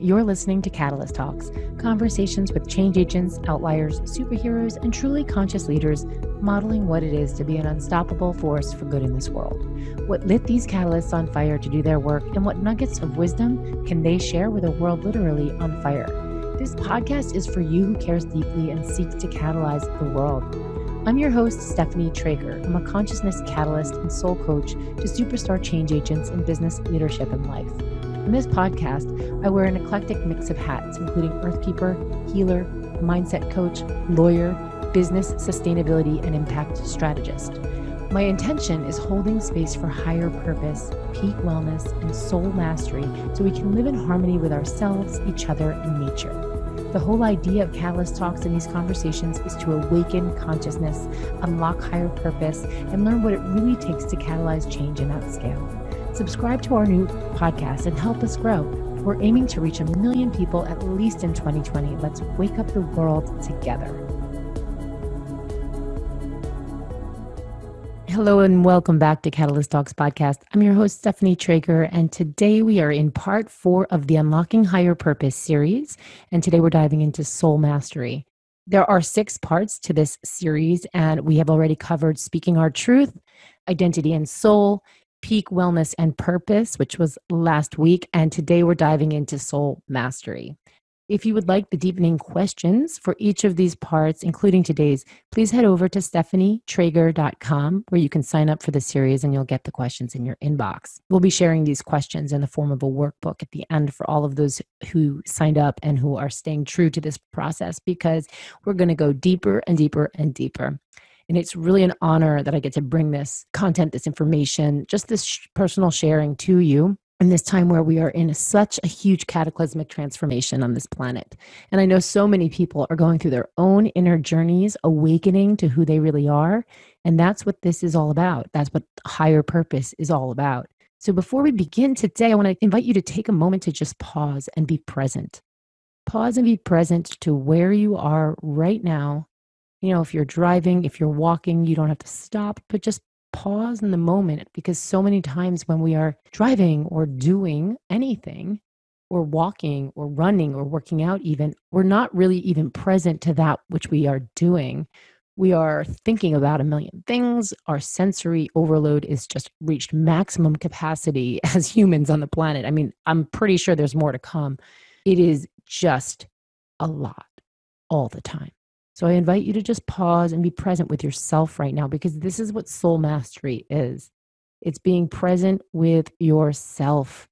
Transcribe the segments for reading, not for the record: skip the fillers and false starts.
You're listening to Catalyst Talks, conversations with change agents, outliers, superheroes, and truly conscious leaders modeling what it is to be an unstoppable force for good in this world. What lit these catalysts on fire to do their work, and what nuggets of wisdom can they share with a world literally on fire? This podcast is for you who cares deeply and seeks to catalyze the world. I'm your host, Stephanie Trager. I'm a consciousness catalyst and soul coach to superstar change agents in business, leadership, and life. In this podcast, I wear an eclectic mix of hats, including earthkeeper, healer, mindset coach, lawyer, business, sustainability, and impact strategist. My intention is holding space for higher purpose, peak wellness, and soul mastery so we can live in harmony with ourselves, each other, and nature. The whole idea of Catalyst Talks in these conversations is to awaken consciousness, unlock higher purpose, and learn what it really takes to catalyze change in that scale. Subscribe to our new podcast and help us grow. We're aiming to reach 1 million people at least in 2020. Let's wake up the world together. Hello and welcome back to Catalyst Talks podcast. I'm your host, Stephanie Trager, and today we are in part 4 of the Unlocking Higher Purpose series, and today we're diving into soul mastery. There are 6 parts to this series, and we have already covered speaking our truth, identity and soul, peak wellness and purpose, which was last week, and today we're diving into soul mastery. If you would like the deepening questions for each of these parts, including today's, please head over to stephanietrager.com where you can sign up for the series and you'll get the questions in your inbox. We'll be sharing these questions in the form of a workbook at the end for all of those who signed up and who are staying true to this process, because we're going to go deeper and deeper and deeper. And it's really an honor that I get to bring this content, this information, just this personal sharing to you in this time where we are in such a huge cataclysmic transformation on this planet. And I know so many people are going through their own inner journeys, awakening to who they really are. And that's what this is all about. That's what higher purpose is all about. So before we begin today, I want to invite you to take a moment to just pause and be present. Pause and be present to where you are right now. You know, if you're driving, if you're walking, you don't have to stop, but just pause in the moment, because so many times when we are driving or doing anything or walking or running or working out even, we're not really even present to that which we are doing. We are thinking about a million things. Our sensory overload is just reached maximum capacity as humans on the planet. I mean, I'm pretty sure there's more to come. It is just a lot all the time. So I invite you to just pause and be present with yourself right now, because this is what soul mastery is. It's being present with yourself,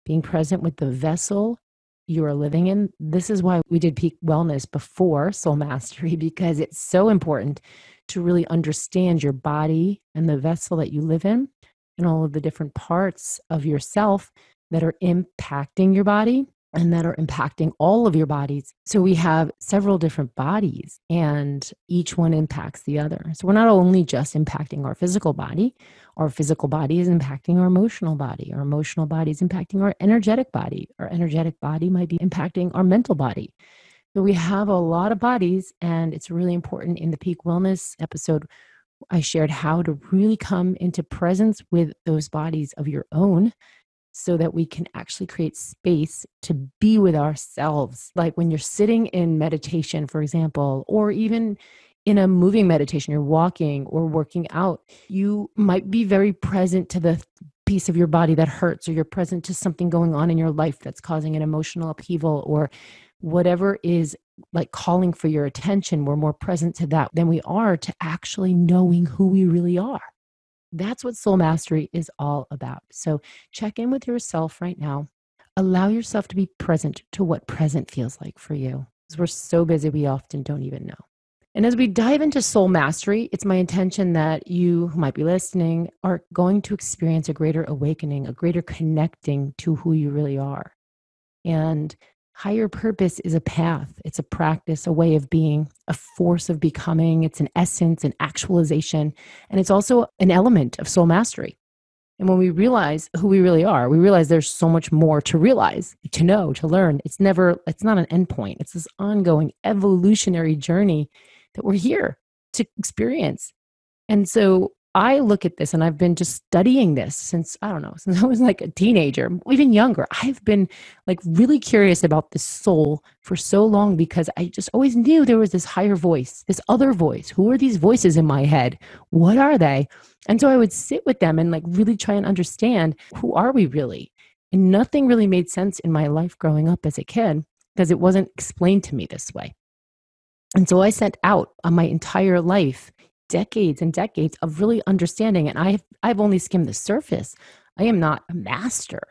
being present with the vessel you are living in. This is why we did peak wellness before soul mastery, because it's so important to really understand your body and the vessel that you live in and all of the different parts of yourself that are impacting your body and that are impacting all of your bodies. So we have several different bodies and each one impacts the other. So we're not only just impacting our physical body is impacting our emotional body is impacting our energetic body might be impacting our mental body. So we have a lot of bodies, and it's really important. In the Peak Wellness episode, I shared how to really come into presence with those bodies of your own, so that we can actually create space to be with ourselves. Like when you're sitting in meditation, for example, or even in a moving meditation, you're walking or working out, you might be very present to the piece of your body that hurts, or you're present to something going on in your life that's causing an emotional upheaval, or whatever is like calling for your attention. We're more present to that than we are to actually knowing who we really are. That's what soul mastery is all about. So check in with yourself right now. Allow yourself to be present to what present feels like for you. Because we're so busy, we often don't even know. And as we dive into soul mastery, it's my intention that you who might be listening are going to experience a greater awakening, a greater connecting to who you really are. And higher purpose is a path. It's a practice, a way of being, a force of becoming. It's an essence, an actualization. And it's also an element of soul mastery. And when we realize who we really are, we realize there's so much more to realize, to know, to learn. It's not an endpoint. It's this ongoing evolutionary journey that we're here to experience. And so I look at this, and I've been just studying this since, I don't know, since I was like a teenager, even younger. I've been like really curious about this soul for so long because I just always knew there was this higher voice, this other voice. Who are these voices in my head? What are they? And so I would sit with them and like really try and understand, who are we really? And nothing really made sense in my life growing up as a kid because it wasn't explained to me this way. And so I set out on my entire life, decades and decades of really understanding. And I've only skimmed the surface. I am not a master.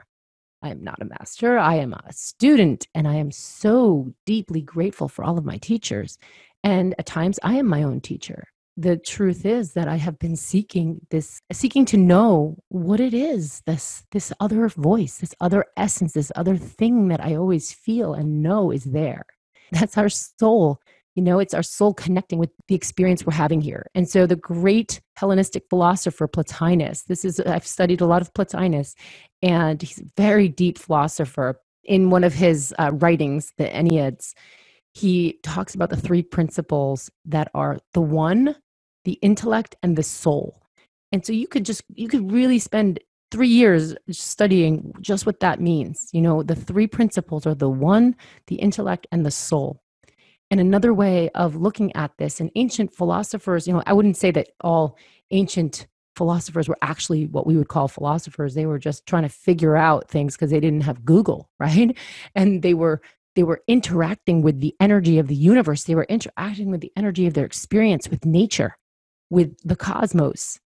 I am not a master. I am a student. And I am so deeply grateful for all of my teachers. And at times I am my own teacher. The truth is that I have been seeking to know what it is, this other voice, this other essence, this other thing that I always feel and know is there. That's our soul. It's our soul connecting with the experience we're having here. And so the great Hellenistic philosopher Plotinus, I've studied a lot of Plotinus, and he's a very deep philosopher. In one of his writings, the Enneads, he talks about the three principles that are the one, the intellect, and the soul. And so you could really spend 3 years studying just what that means. The three principles are the one, the intellect, and the soul. And another way of looking at this, and ancient philosophers, I wouldn't say that all ancient philosophers were actually what we would call philosophers. They were just trying to figure out things because they didn't have Google, right? And they were interacting with the energy of the universe. They were interacting with the energy of their experience with nature, with the cosmos.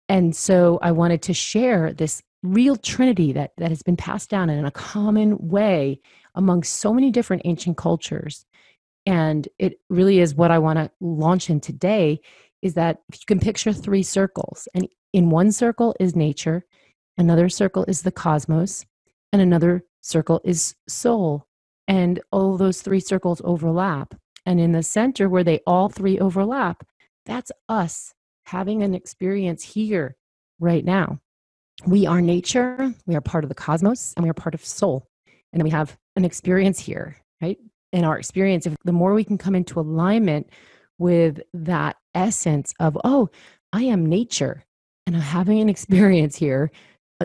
And so I wanted to share this real trinity that has been passed down in a common way among so many different ancient cultures. And it really is what I want to launch in today, is that if you can picture three circles, and in one circle is nature, another circle is the cosmos, and another circle is soul. And all those three circles overlap. And in the center where they all three overlap, that's us having an experience here right now. We are nature, we are part of the cosmos, and we are part of soul. And then we have an experience here, right? In our experience, if the more we can come into alignment with that essence of, oh, I am nature and I'm having an experience here,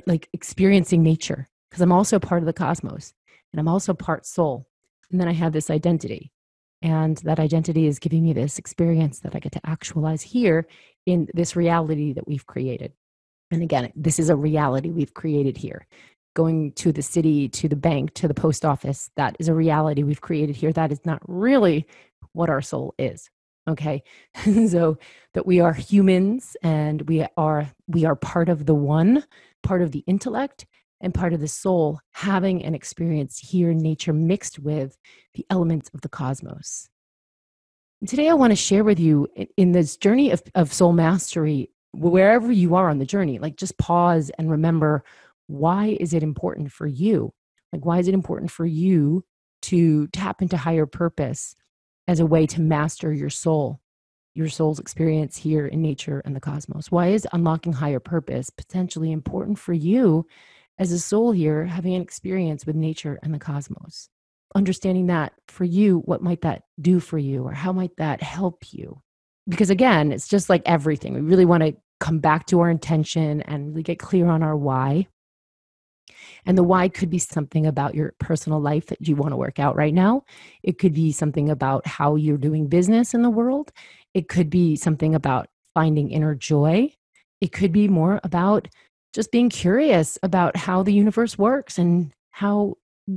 like experiencing nature, because I'm also part of the cosmos and I'm also part soul. And then I have this identity. And that identity is giving me this experience that I get to actualize here in this reality that we've created. And again, this is a reality we've created here. Going to the city, to the bank, to the post office, that is a reality we've created here. That is not really what our soul is. Okay. So that we are humans, and we are part of the one, part of the intellect, and part of the soul, having an experience here in nature mixed with the elements of the cosmos. And today I want to share with you in this journey of soul mastery, wherever you are on the journey, like just pause and remember, why is it important for you? Like, why is it important for you to tap into higher purpose as a way to master your soul's experience here in nature and the cosmos? Why is unlocking higher purpose potentially important for you as a soul here, having an experience with nature and the cosmos? Understanding that for you, what might that do for you, or how might that help you? Because again, it's just like everything. We really want to come back to our intention and really get clear on our why. And the why could be something about your personal life that you want to work out right now. It could be something about how you're doing business in the world. It could be something about finding inner joy. It could be more about just being curious about how the universe works and how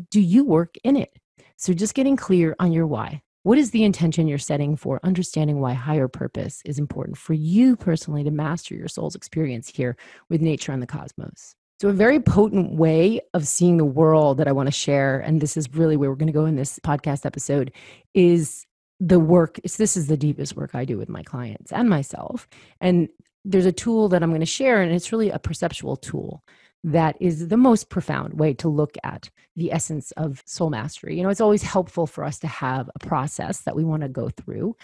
do you work in it. So just getting clear on your why. What is the intention you're setting for understanding why higher purpose is important for you personally to master your soul's experience here with nature and the cosmos? So a very potent way of seeing the world that I want to share, and this is really where we're going to go in this podcast episode, is the work. This is the deepest work I do with my clients and myself. And there's a tool that I'm going to share, and it's really a perceptual tool that is the most profound way to look at the essence of soul mastery. It's always helpful for us to have a process that we want to go through.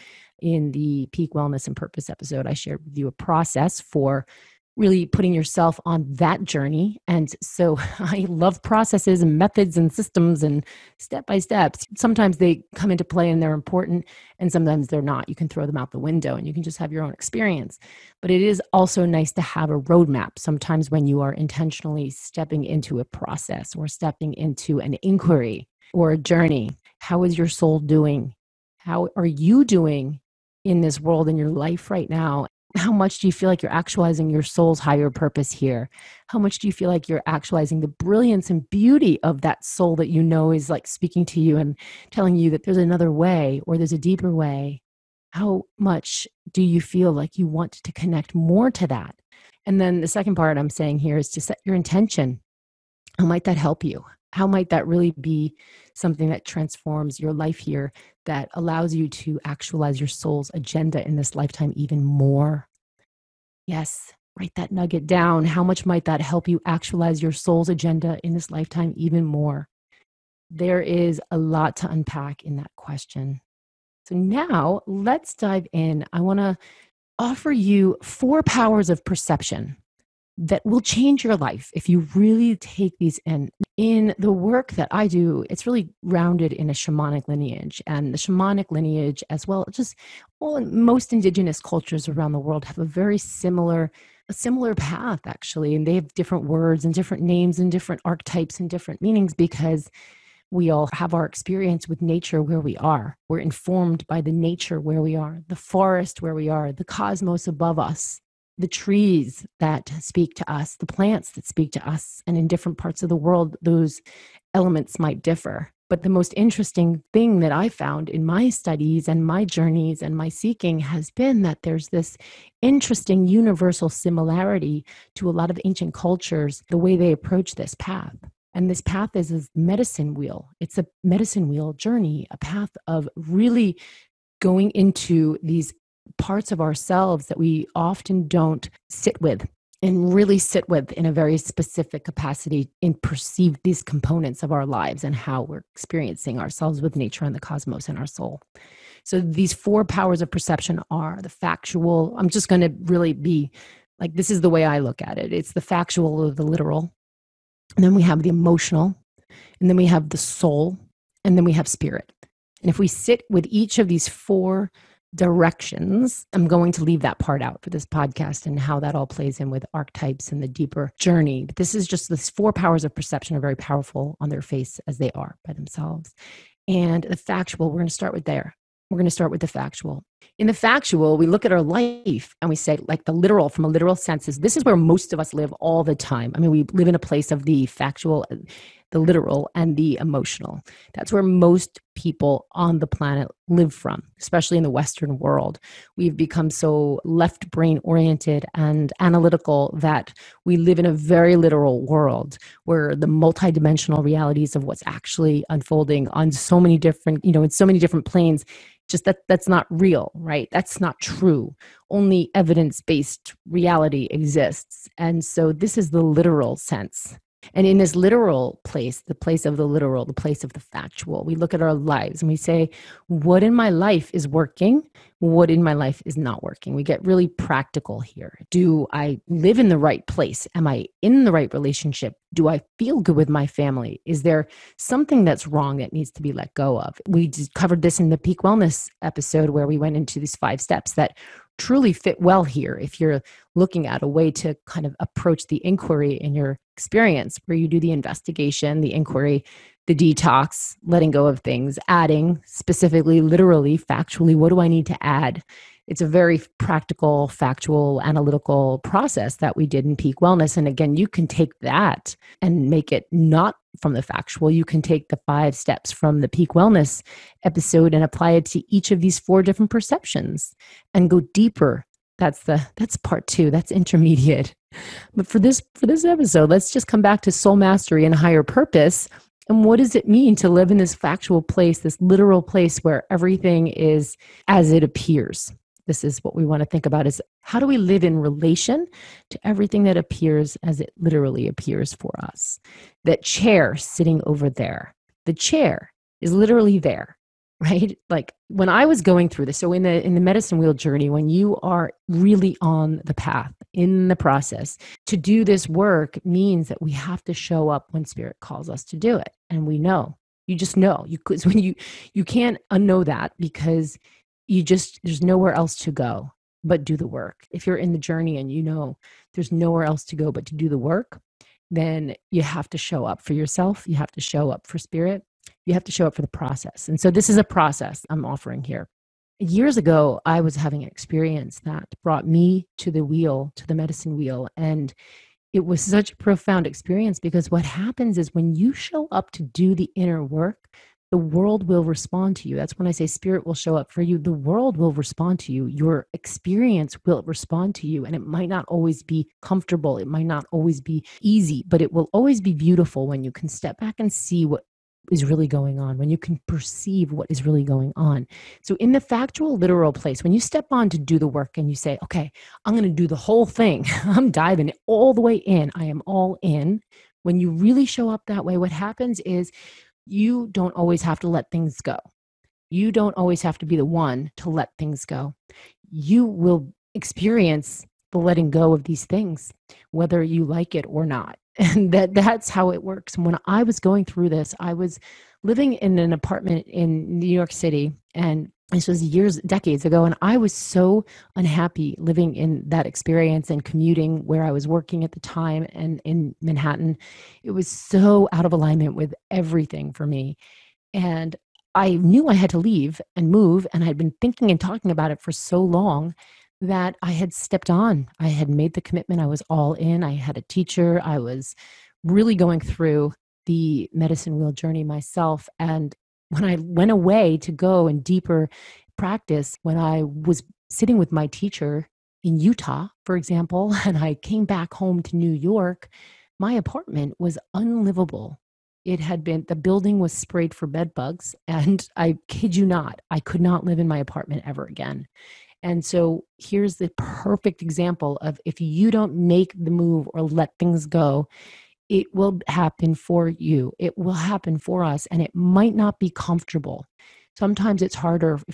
In the Peak Wellness and Purpose episode, I shared with you a process for really putting yourself on that journey. And so I love processes and methods and systems and step by steps. Sometimes they come into play and they're important, and sometimes they're not. You can throw them out the window and you can just have your own experience. But it is also nice to have a roadmap sometimes when you are intentionally stepping into a process or stepping into an inquiry or a journey. How is your soul doing? How are you doing in this world, in your life right now? How much do you feel like you're actualizing your soul's higher purpose here? How much do you feel like you're actualizing the brilliance and beauty of that soul that you know is like speaking to you and telling you that there's another way or there's a deeper way? How much do you feel like you want to connect more to that? And then the second part I'm saying here is to set your intention. How might that help you? How might that really be something that transforms your life here, that allows you to actualize your soul's agenda in this lifetime even more? Yes, write that nugget down. How much might that help you actualize your soul's agenda in this lifetime even more? There is a lot to unpack in that question. So now let's dive in. I want to offer you 4 powers of perception that will change your life if you really take these in. In the work that I do, it's really rounded in a shamanic lineage. And the shamanic lineage, as well, most indigenous cultures around the world have a similar path, actually. And they have different words and different names and different archetypes and different meanings because we all have our experience with nature where we are. We're informed by the nature where we are, the forest where we are, the cosmos above us, the trees that speak to us, the plants that speak to us. And in different parts of the world, those elements might differ. But the most interesting thing that I found in my studies and my journeys and my seeking has been that there's this interesting universal similarity to a lot of ancient cultures, the way they approach this path. And this path is a medicine wheel. It's a medicine wheel journey, a path of really going into these parts of ourselves that we often don't sit with and really sit with in a very specific capacity and perceive these components of our lives and how we're experiencing ourselves with nature and the cosmos and our soul. So these 4 powers of perception are the factual. I'm just going to really be like, this is the way I look at it. It's the factual or the literal. And then we have the emotional, and then we have the soul, and then we have spirit. And if we sit with each of these 4 directions, I'm going to leave that part out for this podcast and how that all plays in with archetypes and the deeper journey. But this is just these 4 powers of perception are very powerful on their face as they are by themselves. And the factual, we're going to start with there. We're going to start with the factual. In the factual, we look at our life and we say, like, the literal, from a literal sense, this is where most of us live all the time. I mean, we live in a place of the factual, the literal, and the emotional. That's where most people on the planet live from, especially in the Western world. We've become so left brain oriented and analytical that we live in a very literal world where the multidimensional realities of what's actually unfolding on so many different, in so many different planes, just that's not real, right? That's not true. Only evidence-based reality exists. And so this is the literal sense. And in this literal place, the place of the literal, the place of the factual, we look at our lives and we say, what in my life is working? What in my life is not working? We get really practical here. Do I live in the right place? Am I in the right relationship? Do I feel good with my family? Is there something that's wrong that needs to be let go of? We just covered this in the Peak Wellness episode where we went into these 5 steps that truly fit well here if you're looking at a way to kind of approach the inquiry in your experience, where you do the investigation, the inquiry, the detox, letting go of things, adding specifically, literally, factually, what do I need to add? It's a very practical, factual, analytical process that we did in Peak Wellness. And again, you can take that and make it not from the factual. You can take the 5 steps from the Peak Wellness episode and apply it to each of these 4 different perceptions and go deeper. That's part 2. That's intermediate. But for this episode, let's just come back to soul mastery and higher purpose. And what does it mean to live in this factual place, this literal place where everything is as it appears? This is what we want to think about, is how do we live in relation to everything that appears as it literally appears for us? That chair sitting over there, the chair is literally there, right? Like when I was going through this, so in the medicine wheel journey, when you are really on the path in the process, to do this work means that we have to show up when spirit calls us to do it. And we know. You just know. Because when you can't unknow that, because there's nowhere else to go but do the work. If you're in the journey and you know there's nowhere else to go but to do the work, then you have to show up for yourself. You have to show up for spirit. You have to show up for the process. And so this is a process I'm offering here. Years ago, I was having an experience that brought me to the wheel, to the medicine wheel. And it was such a profound experience, because what happens is when you show up to do the inner work, the world will respond to you. That's when I say spirit will show up for you. The world will respond to you. Your experience will respond to you. And it might not always be comfortable. It might not always be easy, but it will always be beautiful when you can step back and see what is really going on, when you can perceive what is really going on. So in the factual, literal place, when you step on to do the work and you say, okay, I'm going to do the whole thing. I'm diving all the way in. I am all in. When you really show up that way, what happens is you don't always have to let things go. You don't always have to be the one to let things go. You will experience the letting go of these things, whether you like it or not. And that's how it works. And when I was going through this, I was living in an apartment in New York City, and this was decades ago. And I was so unhappy living in that experience and commuting where I was working at the time and in Manhattan. It was so out of alignment with everything for me. And I knew I had to leave and move. And I'd been thinking and talking about it for so long that I had stepped on. I had made the commitment. I was all in. I had a teacher. I was really going through the medicine wheel journey myself. And when I went away to go and deeper practice, when I was sitting with my teacher in Utah, for example, and I came back home to New York, my apartment was unlivable. The building was sprayed for bed bugs. And I kid you not, I could not live in my apartment ever again. And so here's the perfect example of, if you don't make the move or let things go, it will happen for you. It will happen for us, and it might not be comfortable. Sometimes it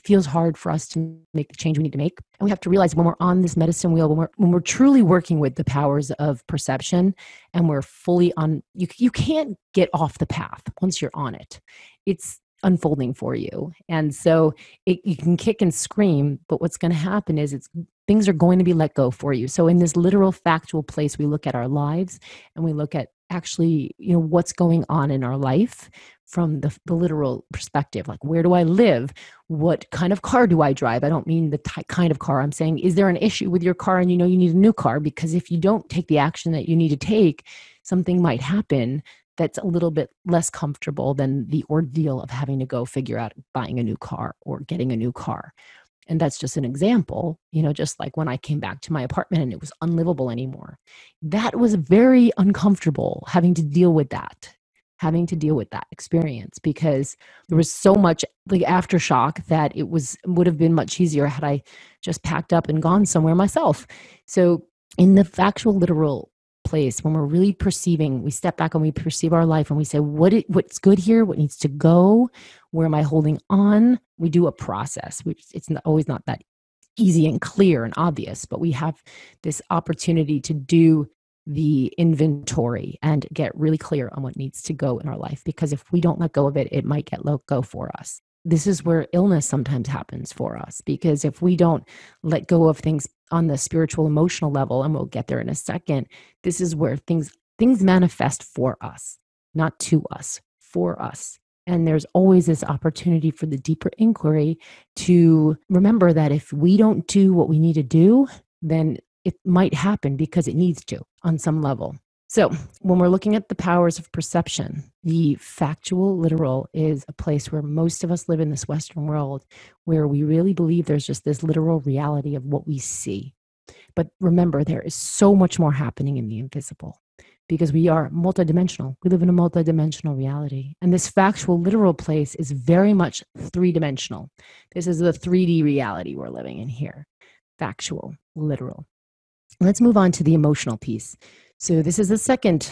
feels hard for us to make the change we need to make. And we have to realize when we're on this medicine wheel, when we're truly working with the powers of perception, and we're fully on, you can't get off the path once you're on it. It's unfolding for you. And so you can kick and scream, but what's going to happen is things are going to be let go for you. So in this literal factual place, we look at our lives and we look at actually, what's going on in our life from the literal perspective. Like, where do I live? What kind of car do I drive? I don't mean the kind of car. I'm saying, is there an issue with your car and you need a new car? Because if you don't take the action that you need to take, something might happen that's a little bit less comfortable than the ordeal of having to go figure out buying a new car or getting a new car. And that's just an example, just like when I came back to my apartment and it was unlivable anymore. That was very uncomfortable, having to deal with that experience, because there was so much like aftershock that would have been much easier had I just packed up and gone somewhere myself. So in the factual, literal place, when we're really perceiving, we step back and we perceive our life and we say, what's good here? What needs to go? Where am I holding on? We do a process, which always not that easy and clear and obvious, but we have this opportunity to do the inventory and get really clear on what needs to go in our life. Because if we don't let go of it, it might get let go for us. This is where illness sometimes happens for us, because if we don't let go of things on the spiritual, emotional level, and we'll get there in a second, this is where things manifest for us, not to us, for us. And there's always this opportunity for the deeper inquiry to remember that if we don't do what we need to do, then it might happen because it needs to on some level. So when we're looking at the powers of perception, the factual, literal is a place where most of us live in this Western world, where we really believe there's just this literal reality of what we see. But remember, there is so much more happening in the invisible, because we are multidimensional. We live in a multidimensional reality. And this factual, literal place is very much three-dimensional. This is the 3D reality we're living in here. Factual, literal. Let's move on to the emotional piece. So this is the second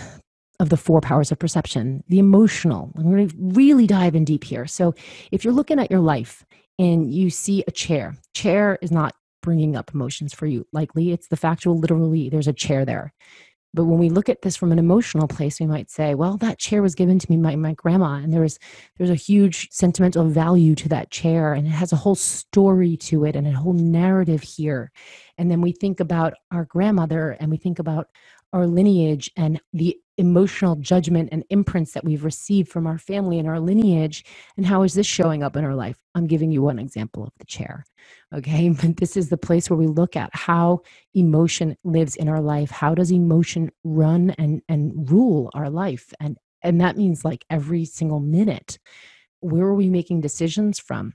of the four powers of perception, the emotional. I'm going to really dive in deep here. So if you're looking at your life and you see a chair is not bringing up emotions for you. Likely it's the factual, literally, there's a chair there. But when we look at this from an emotional place, we might say, well, that chair was given to me by my grandma, and there's a huge sentimental value to that chair, and it has a whole story to it and a whole narrative here. And then we think about our grandmother and we think about our lineage and the emotional judgment and imprints that we've received from our family and our lineage. And how is this showing up in our life? I'm giving you one example of the chair. Okay. But this is the place where we look at how emotion lives in our life. How does emotion run and rule our life? And that means like every single minute. Where are we making decisions from?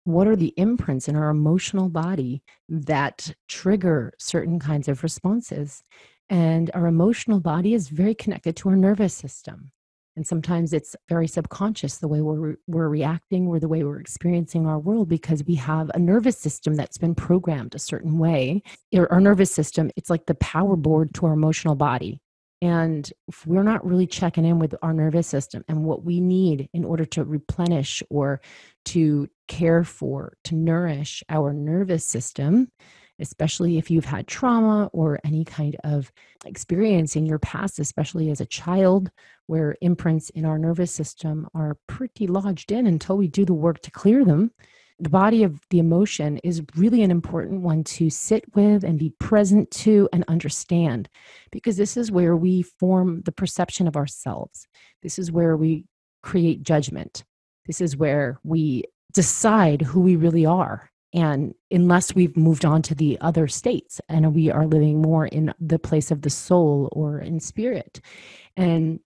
What are the imprints in our emotional body that trigger certain kinds of responses? And our emotional body is very connected to our nervous system. And sometimes it's very subconscious, the way we're reacting or the way we're experiencing our world, because we have a nervous system that's been programmed a certain way. Our nervous system, it's like the power board to our emotional body. And if we're not really checking in with our nervous system and what we need in order to replenish or to care for, to nourish our nervous system, especially if you've had trauma or any kind of experience in your past, especially as a child, where imprints in our nervous system are pretty lodged in until we do the work to clear them. The body of the emotion is really an important one to sit with and be present to and understand, because this is where we form the perception of ourselves. This is where we create judgment. This is where we decide who we really are. And unless we've moved on to the other states and we are living more in the place of the soul or in spirit. And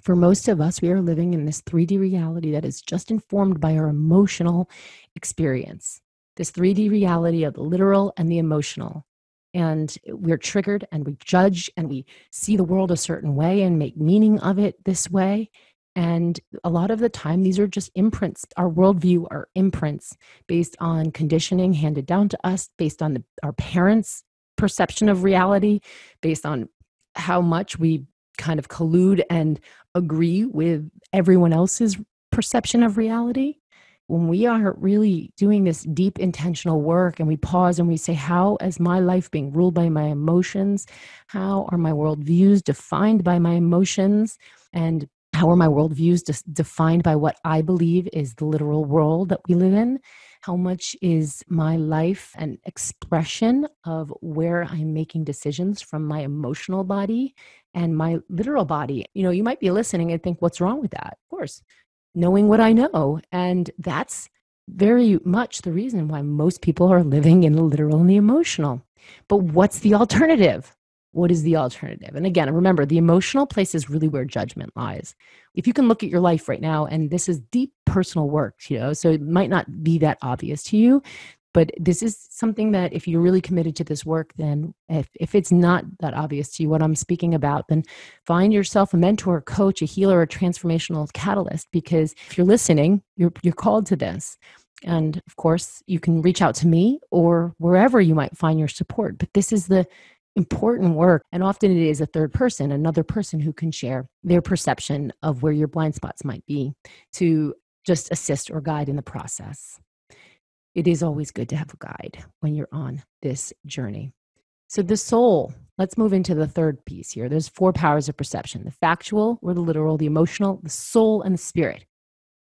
for most of us, we are living in this 3D reality that is just informed by our emotional experience. This 3D reality of the literal and the emotional. And we're triggered and we judge and we see the world a certain way and make meaning of it this way. And a lot of the time, these are just imprints. Our worldview are imprints based on conditioning handed down to us, based on our parents' perception of reality, based on how much we kind of collude and agree with everyone else's perception of reality. When we are really doing this deep intentional work and we pause and we say, how is my life being ruled by my emotions? How are my worldviews defined by my emotions? And how are my worldviews defined by what I believe is the literal world that we live in? How much is my life an expression of where I'm making decisions from my emotional body and my literal body? You know, you might be listening and think, what's wrong with that? Of course, knowing what I know. And that's very much the reason why most people are living in the literal and the emotional. But what's the alternative? What is the alternative? And again, remember, the emotional place is really where judgment lies. If you can look at your life right now, and this is deep personal work, you know, so it might not be that obvious to you, but this is something that if you're really committed to this work, then if it's not that obvious to you what I'm speaking about, then find yourself a mentor, a coach, a healer, a transformational catalyst, because if you're listening, you're called to this. And of course, you can reach out to me or wherever you might find your support. But this is the important work. And often it is a third person, another person who can share their perception of where your blind spots might be to just assist or guide in the process. It is always good to have a guide when you're on this journey. So the soul, let's move into the third piece here. There's four powers of perception: the factual or the literal, the emotional, the soul, and the spirit.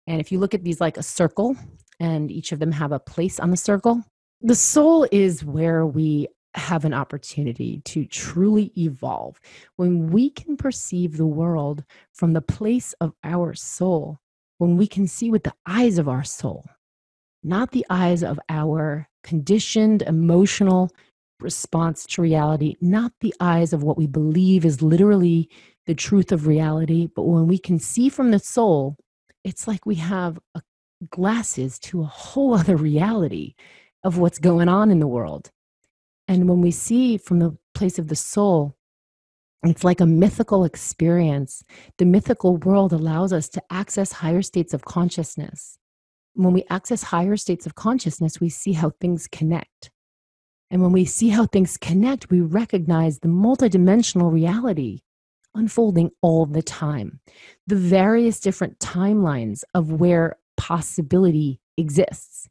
And if you look at these like a circle, and each of them have a place on the circle, the soul is where we have an opportunity to truly evolve. When we can perceive the world from the place of our soul, when we can see with the eyes of our soul, not the eyes of our conditioned emotional response to reality, not the eyes of what we believe is literally the truth of reality, but when we can see from the soul, it's like we have glasses to a whole other reality of what's going on in the world. And when we see from the place of the soul, it's like a mythical experience. The mythical world allows us to access higher states of consciousness. When we access higher states of consciousness, we see how things connect. And when we see how things connect, we recognize the multidimensional reality unfolding all the time. The various different timelines of where possibility exists.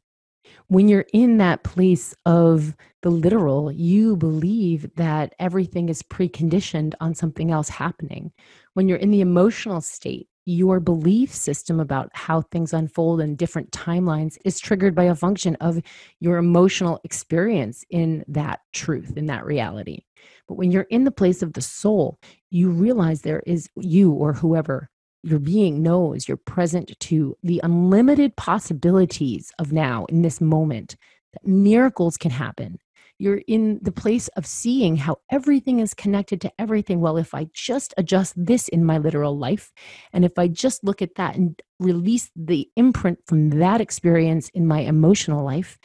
When you're in that place of the literal, you believe that everything is preconditioned on something else happening. When you're in the emotional state, your belief system about how things unfold in different timelines is triggered by a function of your emotional experience in that truth, in that reality. But when you're in the place of the soul, you realize there is you or whoever your being knows you're present to the unlimited possibilities of now in this moment, that miracles can happen. You're in the place of seeing how everything is connected to everything. Well, if I just adjust this in my literal life, and if I just look at that and release the imprint from that experience in my emotional life,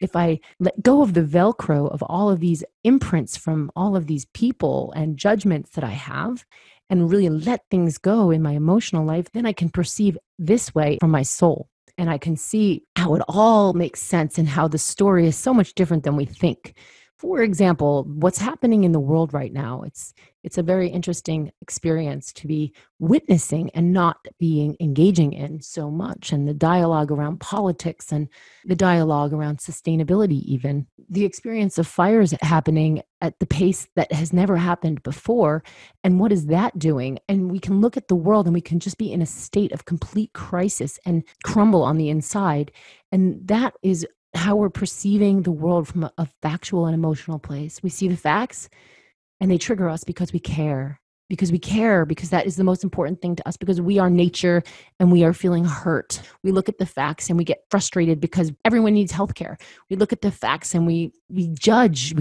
if I let go of the Velcro of all of these imprints from all of these people and judgments that I have, and really let things go in my emotional life, then I can perceive this way from my soul. And I can see how it all makes sense and how the story is so much different than we think. For example, what's happening in the world right now, it's a very interesting experience to be witnessing and not being engaging in so much. And the dialogue around politics and the dialogue around sustainability, even the experience of fires happening at the pace that has never happened before. And what is that doing? And we can look at the world and we can just be in a state of complete crisis and crumble on the inside. And that is how we're perceiving the world from a factual and emotional place. We see the facts and they trigger us because we care. Because that is the most important thing to us, because we are nature and we are feeling hurt. We look at the facts and we get frustrated because everyone needs healthcare. We look at the facts and we judge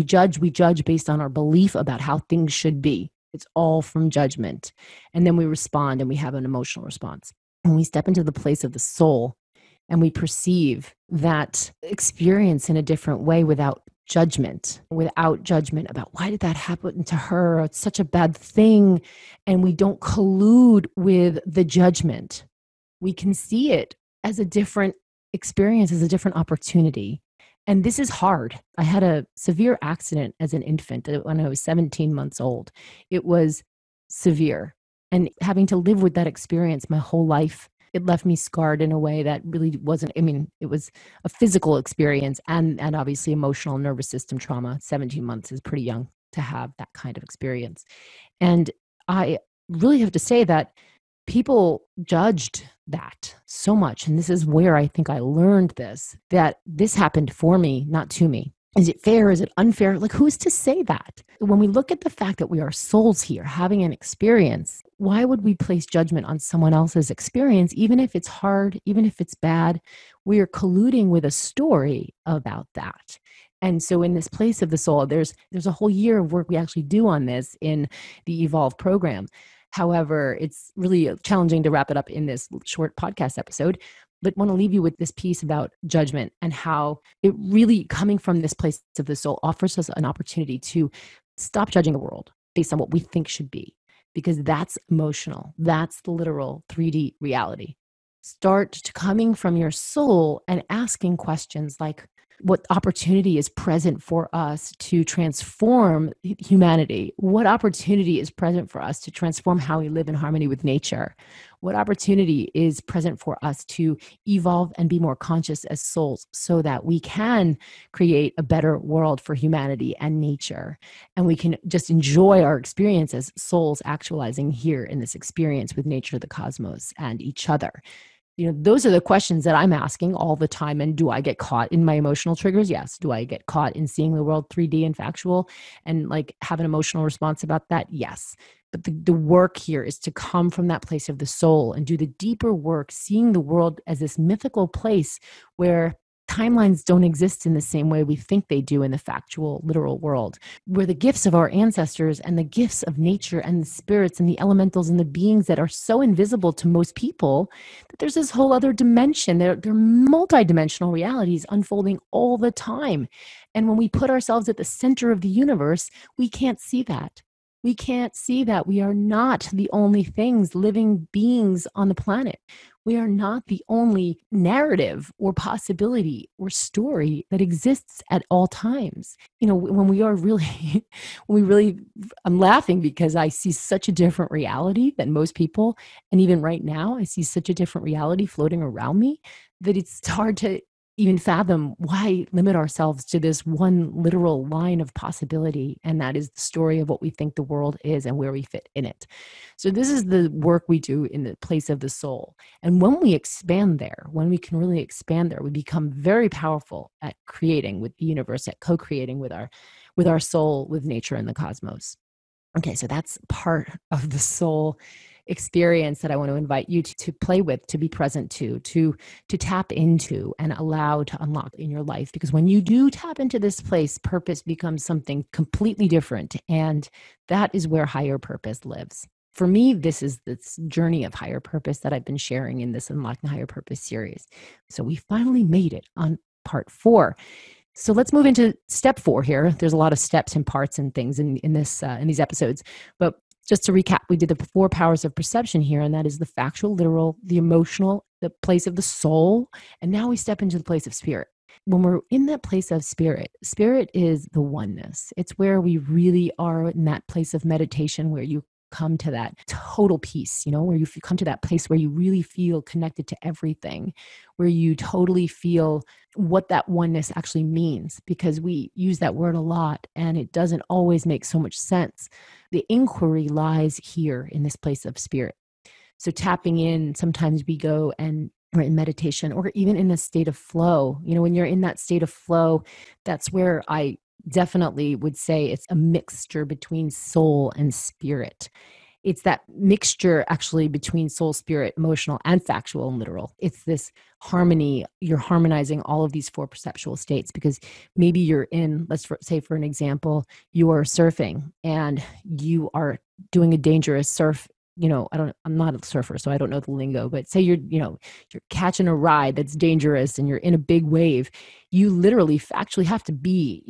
based on our belief about how things should be. It's all from judgment. And then we respond and we have an emotional response. When we step into the place of the soul and we perceive that experience in a different way without judgment about why did that happen to her? It's such a bad thing. And we don't collude with the judgment. We can see it as a different experience, as a different opportunity. And this is hard. I had a severe accident as an infant when I was 17 months old. It was severe. And having to live with that experience my whole life, it left me scarred in a way that really wasn't, it was a physical experience and obviously emotional nervous system trauma. 17 months is pretty young to have that kind of experience. And I really have to say that people judged that so much. And this is where I think I learned that this happened for me, not to me. Is it fair? Is it unfair? Like, who's to say that? When we look at the fact that we are souls here having an experience, why would we place judgment on someone else's experience, even if it's hard, even if it's bad? We are colluding with a story about that. And so in this place of the soul, there's a whole year of work we actually do on this in the Evolve program. However, it's really challenging to wrap it up in this short podcast episode. But I want to leave you with this piece about judgment and how it really, coming from this place of the soul, offers us an opportunity to stop judging the world based on what we think should be, because that's emotional. That's the literal 3D reality. Start coming from your soul and asking questions like, what opportunity is present for us to transform humanity? What opportunity is present for us to transform how we live in harmony with nature? What opportunity is present for us to evolve and be more conscious as souls so that we can create a better world for humanity and nature? And we can just enjoy our experience as souls actualizing here in this experience with nature, the cosmos, and each other. Those are the questions that I'm asking all the time. And do I get caught in my emotional triggers? Yes. Do I get caught in seeing the world 3D and factual and like have an emotional response about that? Yes. But the work here is to come from that place of the soul and do the deeper work, seeing the world as this mythical place where timelines don't exist in the same way we think they do in the factual, literal world, where the gifts of our ancestors and the gifts of nature and the spirits and the elementals and the beings that are so invisible to most people, that there's this whole other dimension. They're multidimensional realities unfolding all the time. And when we put ourselves at the center of the universe, we can't see that. We can't see that we are not the only things, living beings on the planet. We are not the only narrative or possibility or story that exists at all times. When we are really, when we really, I'm laughing because I see such a different reality than most people. And even right now, I see such a different reality floating around me that it's hard to even fathom why limit ourselves to this one literal line of possibility. And that is the story of what we think the world is and where we fit in it. So, this is the work we do in the place of the soul. And when we expand there, when we can really expand there, we become very powerful at creating with the universe, at co-creating with our soul, with nature and the cosmos. Okay, so that's part of the soul experience that I want to invite you to play with, to be present to tap into and allow to unlock in your life. Because when you do tap into this place, purpose becomes something completely different. And that is where higher purpose lives. For me, this is this journey of higher purpose that I've been sharing in this Unlocking Higher Purpose series. So we finally made it on part 4. So let's move into step 4 here. There's a lot of steps and parts and things in these episodes. But just to recap, we did the 4 powers of perception here, and that is the factual, literal, the emotional, the place of the soul, and now we step into the place of spirit. When we're in that place of spirit, spirit is the oneness. It's where we really are in that place of meditation where you come to that total peace, where you come to that place where you really feel connected to everything, where you totally feel what that oneness actually means, because we use that word a lot and it doesn't always make so much sense. The inquiry lies here in this place of spirit. So tapping in, sometimes we go and we're in meditation or even in a state of flow. When you're in that state of flow, that's where I definitely would say it's a mixture between soul and spirit. It's that mixture actually between soul, spirit, emotional, and factual and literal. It's this harmony. You're harmonizing all of these 4 perceptual states, because maybe you're in, say for an example, you are surfing and you are doing a dangerous surf. I'm not a surfer, so I don't know the lingo, but say you're catching a ride that's dangerous and you're in a big wave. You literally factually have to be,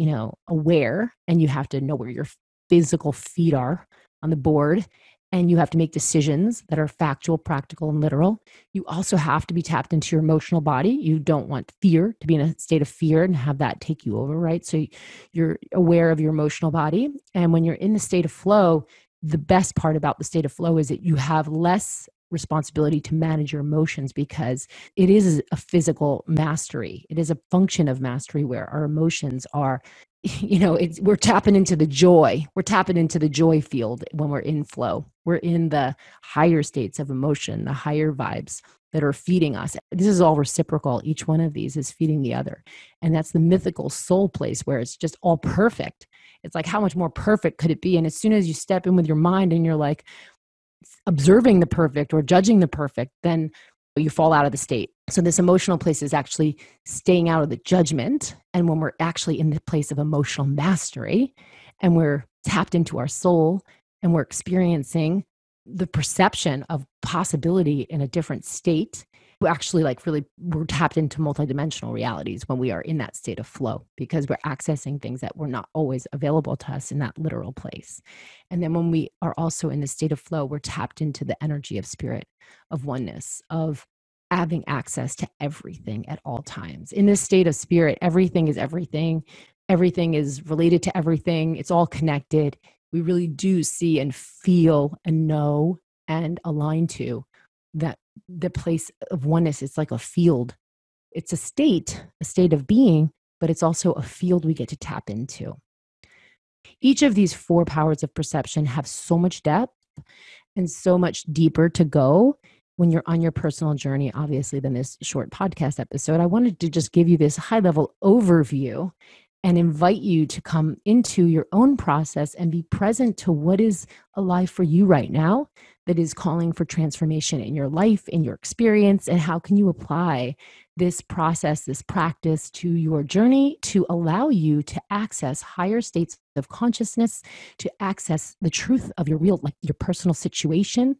aware, and you have to know where your physical feet are on the board, and you have to make decisions that are factual, practical, and literal. You also have to be tapped into your emotional body. You don't want fear to be in a state of fear and have that take you over, right? So you're aware of your emotional body. And when you're in the state of flow, the best part about the state of flow is that you have less responsibility to manage your emotions, because it is a physical mastery. It is a function of mastery where our emotions are, we're tapping into the joy. We're tapping into the joy field when we're in flow. We're in the higher states of emotion, the higher vibes that are feeding us. This is all reciprocal. Each one of these is feeding the other. And that's the mythical soul place where it's just all perfect. It's like, how much more perfect could it be? And as soon as you step in with your mind and you're like observing the perfect or judging the perfect, then you fall out of the state. So this emotional place is actually staying out of the judgment. And when we're actually in the place of emotional mastery and we're tapped into our soul and we're experiencing the perception of possibility in a different state, we're actually we're tapped into multidimensional realities when we are in that state of flow, because we're accessing things that were not always available to us in that literal place. And then when we are also in the state of flow, we're tapped into the energy of spirit, of oneness, of having access to everything at all times. In this state of spirit, everything is everything. Everything is related to everything. It's all connected. We really do see and feel and know and align to that the place of oneness. It's like a field. It's a state of being, but it's also a field we get to tap into. Each of these 4 powers of perception have so much depth and so much deeper to go when you're on your personal journey, obviously, than this short podcast episode. I wanted to just give you this high-level overview and invite you to come into your own process and be present to what is alive for you right now that is calling for transformation in your life, in your experience, and how can you apply this process, this practice to your journey to allow you to access higher states of consciousness, to access the truth of your real, your personal situation,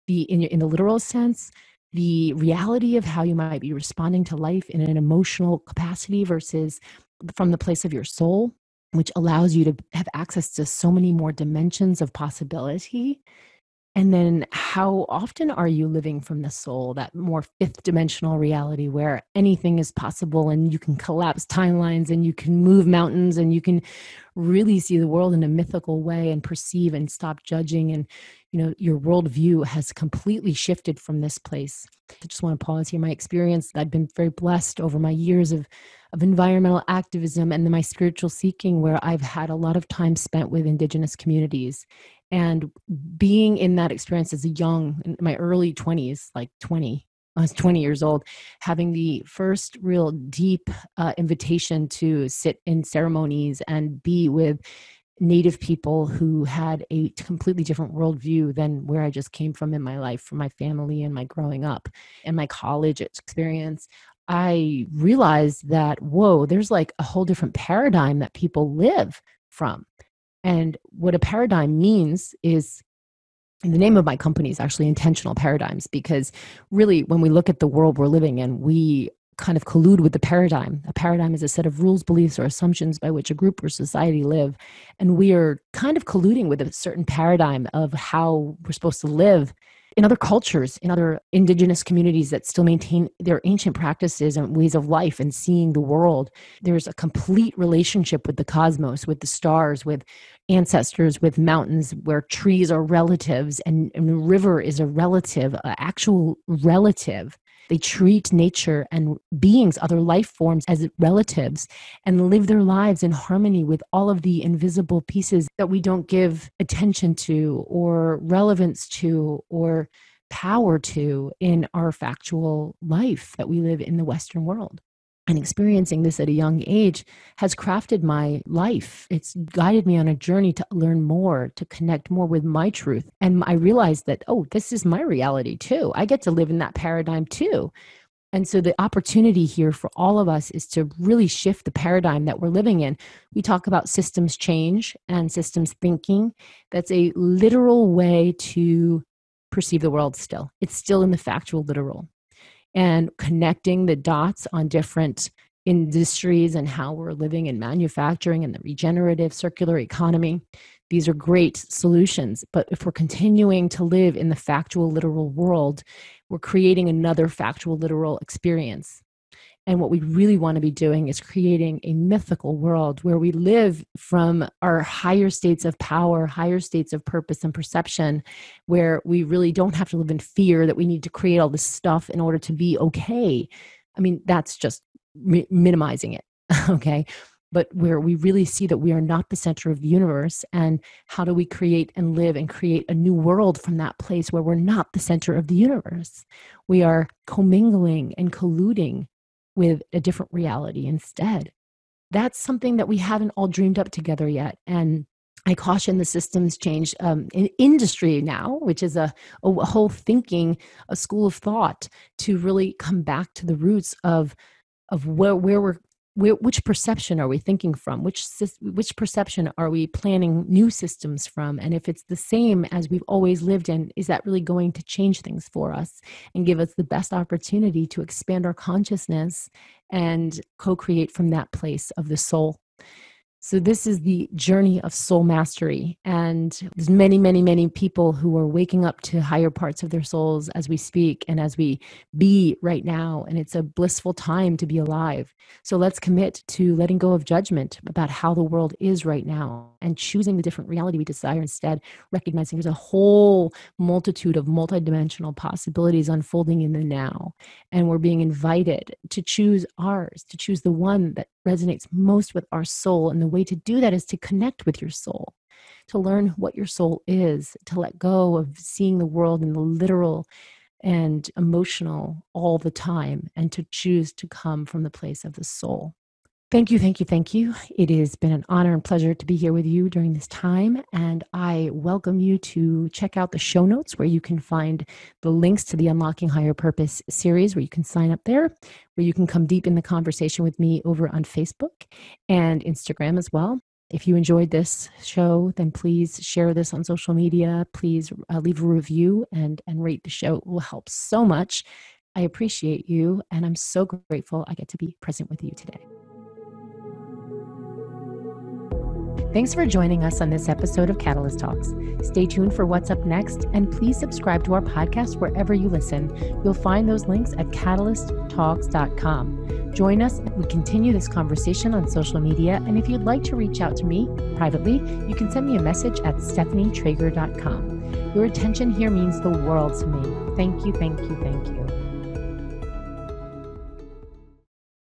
in the literal sense, the reality of how you might be responding to life in an emotional capacity versus from the place of your soul, which allows you to have access to so many more dimensions of possibility And then how often are you living from the soul, that more fifth dimensional reality where anything is possible and you can collapse timelines and you can move mountains and you can really see the world in a mythical way and perceive and stop judging. And, your worldview has completely shifted from this place. I just want to pause here. My experience, I've been very blessed over my years of environmental activism and then my spiritual seeking, where I've had a lot of time spent with Indigenous communities. And being in that experience as a young, in my early 20s, like 20, I was 20 years old, having the first real deep invitation to sit in ceremonies and be with Native people who had a completely different worldview than where I just came from in my life, from my family and my growing up and my college experience. I realized that, whoa, there's like a whole different paradigm that people live from. And what a paradigm means is, and the name of my company is actually Intentional Paradigms, because really, when we look at the world we're living in, we kind of collude with the paradigm. A paradigm is a set of rules, beliefs, or assumptions by which a group or society live. And we are kind of colluding with a certain paradigm of how we're supposed to live in other cultures, in other indigenous communities that still maintain their ancient practices and ways of life and seeing the world. There's a complete relationship with the cosmos, with the stars, with ancestors, with mountains, where trees are relatives and a river is a relative, an actual relative. They treat nature and beings, other life forms, as relatives and live their lives in harmony with all of the invisible pieces that we don't give attention to or relevance to or power to in our factual life that we live in the Western world. And experiencing this at a young age has crafted my life. It's guided me on a journey to learn more, to connect more with my truth. And I realized that, oh, this is my reality too. I get to live in that paradigm too. And so the opportunity here for all of us is to really shift the paradigm that we're living in. We talk about systems change and systems thinking. That's a literal way to perceive the world still. It's still in the factual literal. And connecting the dots on different industries and how we're living in manufacturing and the regenerative circular economy. These are great solutions. But if we're continuing to live in the factual literal world, we're creating another factual literal experience. And what we really want to be doing is creating a mythical world where we live from our higher states of power, higher states of purpose and perception, where we really don't have to live in fear that we need to create all this stuff in order to be okay. I mean, that's just minimizing it, okay? But where we really see that we are not the center of the universe, and how do we create and live and create a new world from that place where we're not the center of the universe. We are commingling and colluding with a different reality instead. That's something that we haven't all dreamed up together yet. And I caution the systems change in industry now, which is a whole thinking, a school of thought, to really come back to the roots of which perception are we thinking from? Which perception are we planning new systems from? And if it's the same as we've always lived in, is that really going to change things for us and give us the best opportunity to expand our consciousness and co-create from that place of the soul? So this is the journey of soul mastery. And there's many, many, many people who are waking up to higher parts of their souls as we speak and as we be right now. And it's a blissful time to be alive. So let's commit to letting go of judgment about how the world is right now and choosing the different reality we desire instead, recognizing there's a whole multitude of multidimensional possibilities unfolding in the now. And we're being invited to choose ours, to choose the one that resonates most with our soul. And the way to do that is to connect with your soul, to learn what your soul is, to let go of seeing the world in the literal and emotional all the time, and to choose to come from the place of the soul. Thank you, thank you, thank you. It has been an honor and pleasure to be here with you during this time. And I welcome you to check out the show notes, where you can find the links to the Unlocking Higher Purpose series, where you can sign up there, where you can come deep in the conversation with me over on Facebook and Instagram as well. If you enjoyed this show, then please share this on social media. Please leave a review and rate the show. It will help so much. I appreciate you, and I'm so grateful I get to be present with you today. Thanks for joining us on this episode of Catalyst Talks. Stay tuned for what's up next, and please subscribe to our podcast wherever you listen. You'll find those links at catalysttalks.com. Join us as we continue this conversation on social media, and if you'd like to reach out to me privately, you can send me a message at stephanietrager.com. Your attention here means the world to me. Thank you, thank you, thank you.